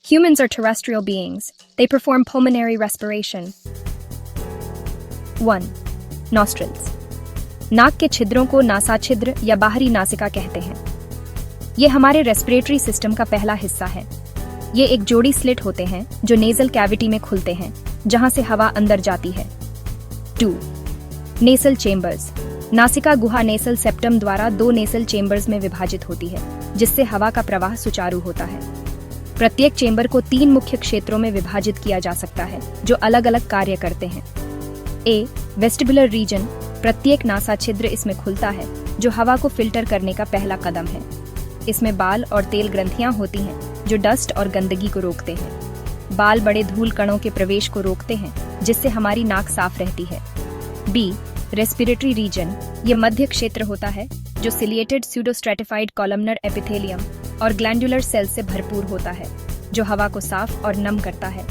Humans are terrestrial beings. They perform pulmonary respiration. 1. Nostrils. नाक के छिद्रों को नासाछिद्र या बाहरी नासिका कहते हैं। ये हमारे रेस्पिरेटरी सिस्टम का पहला हिस्सा है। ये एक जोड़ी स्लिट होते हैं जो नेजल कैविटी में खुलते हैं, जहां से हवा अंदर जाती है। 2. नेसल चेम्बर्स। नासिका गुहा नेसल सेप्टम द्वारा 2 नेसल चेम्बर्स में विभाजित होती है, जिससे हवा का प्रवाह सुचारू होता है। प्रत्येक चेम्बर को 3 मुख्य क्षेत्रों में विभाजित किया जा सकता है, जो अलग अलग कार्य करते हैं। ए. Vestibular region. प्रत्येक नासा छिद्र इसमें खुलता है, जो हवा को फिल्टर करने का पहला कदम है। इसमें बाल और तेल ग्रंथियां होती हैं, जो डस्ट और गंदगी को रोकते हैं। बाल बड़े धूल कणों के प्रवेश को रोकते हैं, जिससे हमारी नाक साफ रहती है। बी. Respiratory reason. ये मध्य क्षेत्र होता है, जो सिलिएटेड स्यूडोस्ट्रेटिफाइड कॉलमनर एपिथेलियम और ग्लैंडुलर सेल्स से भरपूर होता है, जो हवा को साफ और नम करता है।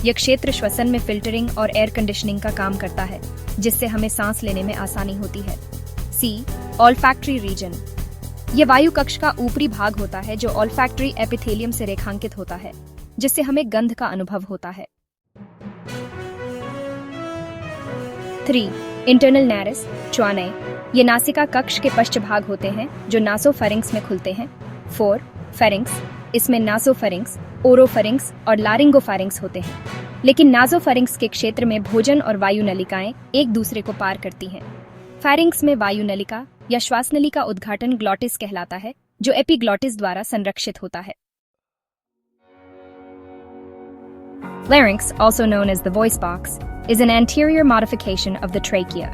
यह क्षेत्र श्वसन में फिल्टरिंग और एयर कंडीशनिंग का काम करता है, जिससे हमें सांस लेने में आसानी होती है। सी. Olfactory region. यह वायु कक्ष का ऊपरी भाग होता है, जो ऑल्फैक्टरी एपिथेलियम से रेखांकित होता है, जिससे हमें गंध का अनुभव होता है। 3. इंटरनल नैरिस, च्वानय। ये नासिका कक्ष के पश्चभाग होते हैं, जो नासोफेरिंक्स में खुलते हैं। 4. फेरिंक्स। इसमें नासोफेरिंक्स, ओरोफेरिंक्स और लारिंगोफेरिंक्स होते हैं, लेकिन नासोफेरिंक्स के क्षेत्र में भोजन और वायु नलिकाएं एक दूसरे को पार करती हैं। फेरिंक्स में वायु नलिका या श्वास नली का उद्घाटन ग्लॉटिस कहलाता है, जो एपिग्लॉटिस द्वारा संरक्षित होता है। Larynx, also known as the voice box, is an anterior modification of the trachea.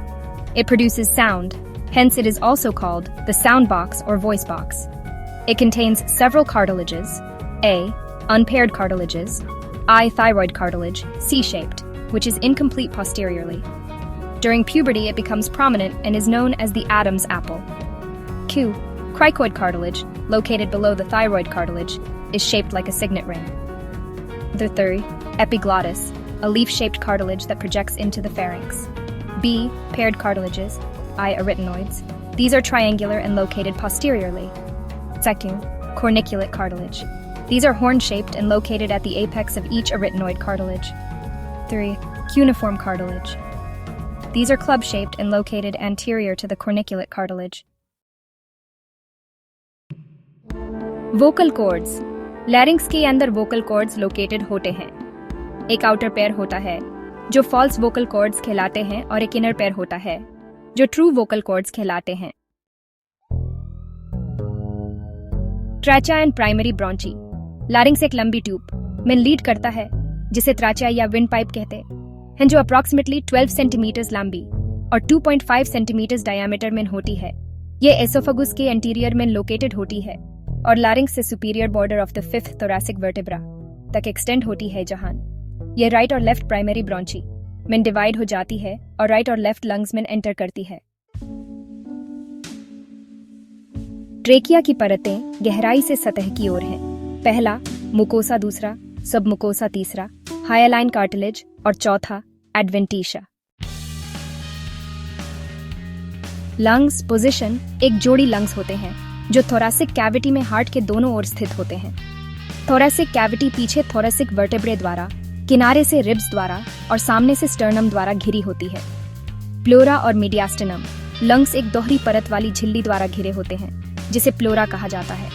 It produces sound, hence it is also called the sound box or voice box. It contains several cartilages: A. Unpaired cartilages, I. Thyroid cartilage, C-shaped, which is incomplete posteriorly. During puberty, it becomes prominent and is known as the Adam's apple. Q. Cricoid cartilage, located below the thyroid cartilage, is shaped like a signet ring. The 3. Epiglottis, a leaf-shaped cartilage that projects into the pharynx. B. Paired cartilages, I. Arytenoids. These are triangular and located posteriorly. 2. Corniculate cartilage. These are horn-shaped and located at the apex of each arytenoid cartilage. 3. Cuneiform cartilage. These are club-shaped and located anterior to the corniculate cartilage. Vocal cords. Larynx के अंदर vocal cords located होते हैं। एक outer pair होता है, जो false vocal cords कहलाते हैं, और एक इनर पेयर होता है, जो ट्रू वोकल कॉर्ड्स कहलाते हैं। ट्रैचा एंड प्राइमरी ब्रॉन्ची। लैरिंक्स एक लंबी ट्यूब में लीड करता है, जिसे ट्रैचा या विंड पाइप कहते हैं, जो अप्रॉक्सीमेटली 12 सेंटीमीटर लंबी और 2.5 सेंटीमीटर डायमीटर में होती है। ये एसोफेगस के एंटीरियर में लोकेटेड होती है और लैरिंक्स से superior border of the 5th thoracic vertebra तक एक्सटेंड होती है, जहां ये राइट और लेफ्ट प्राइमरी ब्रॉन्ची में डिवाइड हो जाती है और राइट और लेफ्ट लंग्स में एंटर करती है। ट्रेकिया की परतें गहराई से सतह की ओर हैं। पहला मुकोसा, दूसरा सब मुकोसा, तीसरा हायालाइन कार्टिलेज और चौथा एडवेंटिशा। Lungs position. एक जोड़ी लंग्स होते हैं, जो थोरैसिक कैविटी में हार्ट के दोनों ओर स्थित होते हैं। थोरैसिक कैविटी पीछे थोरैसिक वर्टेब्रे द्वारा, किनारे से रिब्स द्वारा और सामने से स्टर्नम द्वारा घिरी होती है। प्लोरा और मीडियास्टिनम। लंग्स एक दोहरी परत वाली झिल्ली द्वारा घिरे होते हैं, जिसे प्लोरा कहा जाता है।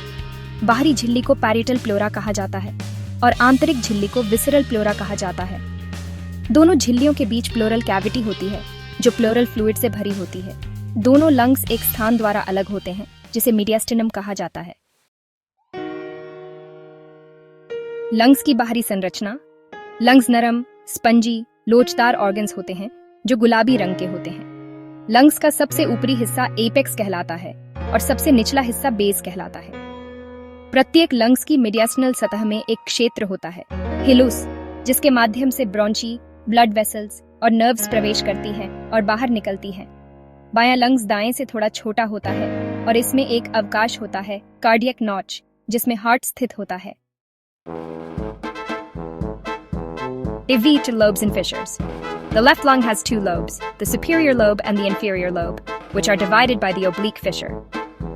बाहरी झिल्ली को पैरिटल प्लोरा कहा जाता है और आंतरिक झिल्ली को विसरल प्लोरा कहा जाता है। दोनों झिल्लियों के बीच प्लोरल कैविटी होती है, जो प्लोरल फ्लूइड से भरी होती है। दोनों लंग्स एक स्थान द्वारा अलग होते हैं, जिसे मीडियास्टिनम कहा जाता है। लंग्स की बाहरी संरचना। लंग्स नरम, स्पंजी, लोचदार ऑर्गन्स होते हैं, जो गुलाबी रंग के होते हैं। लंग्स का सबसे ऊपरी हिस्सा एपेक्स कहलाता है और सबसे निचला हिस्सा बेस कहलाता है। प्रत्येक लंग्स की मीडियास्टिनल सतह में एक क्षेत्र होता है, हिलुस, जिसके माध्यम से ब्रॉन्ची, ब्लड वेसल्स और नर्व्स प्रवेश करती हैं और बाहर निकलती हैं। बायां लंग्स दाएं से थोड़ा छोटा होता है और इसमें एक अवकाश होता है, कार्डियक नॉच, जिसमें हार्ट स्थित होता है। Eveated lobes and fissures. The left lung has 2 lobes, the superior lobe and the inferior lobe, which are divided by the oblique fissure.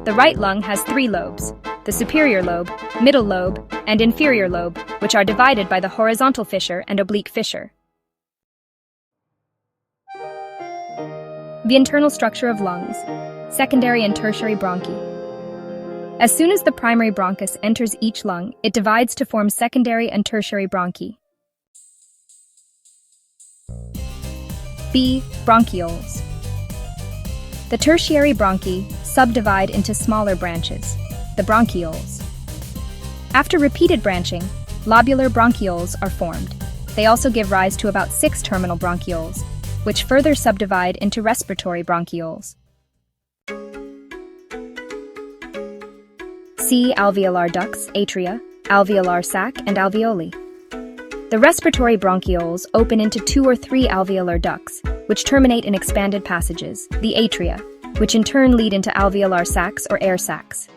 The right lung has 3 lobes, the superior lobe, middle lobe, and inferior lobe, which are divided by the horizontal fissure and oblique fissure. The internal structure of lungs, secondary and tertiary bronchi. As soon as the primary bronchus enters each lung, it divides to form secondary and tertiary bronchi. B. Bronchioles. The tertiary bronchi subdivide into smaller branches, the bronchioles. After repeated branching, lobular bronchioles are formed. They also give rise to about 6 terminal bronchioles, which further subdivide into respiratory bronchioles. C. Alveolar ducts, atria, alveolar sac, and alveoli. The respiratory bronchioles open into 2 or 3 alveolar ducts, which terminate in expanded passages, the atria, which in turn lead into alveolar sacs or air sacs.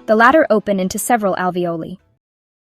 The latter open into several alveoli.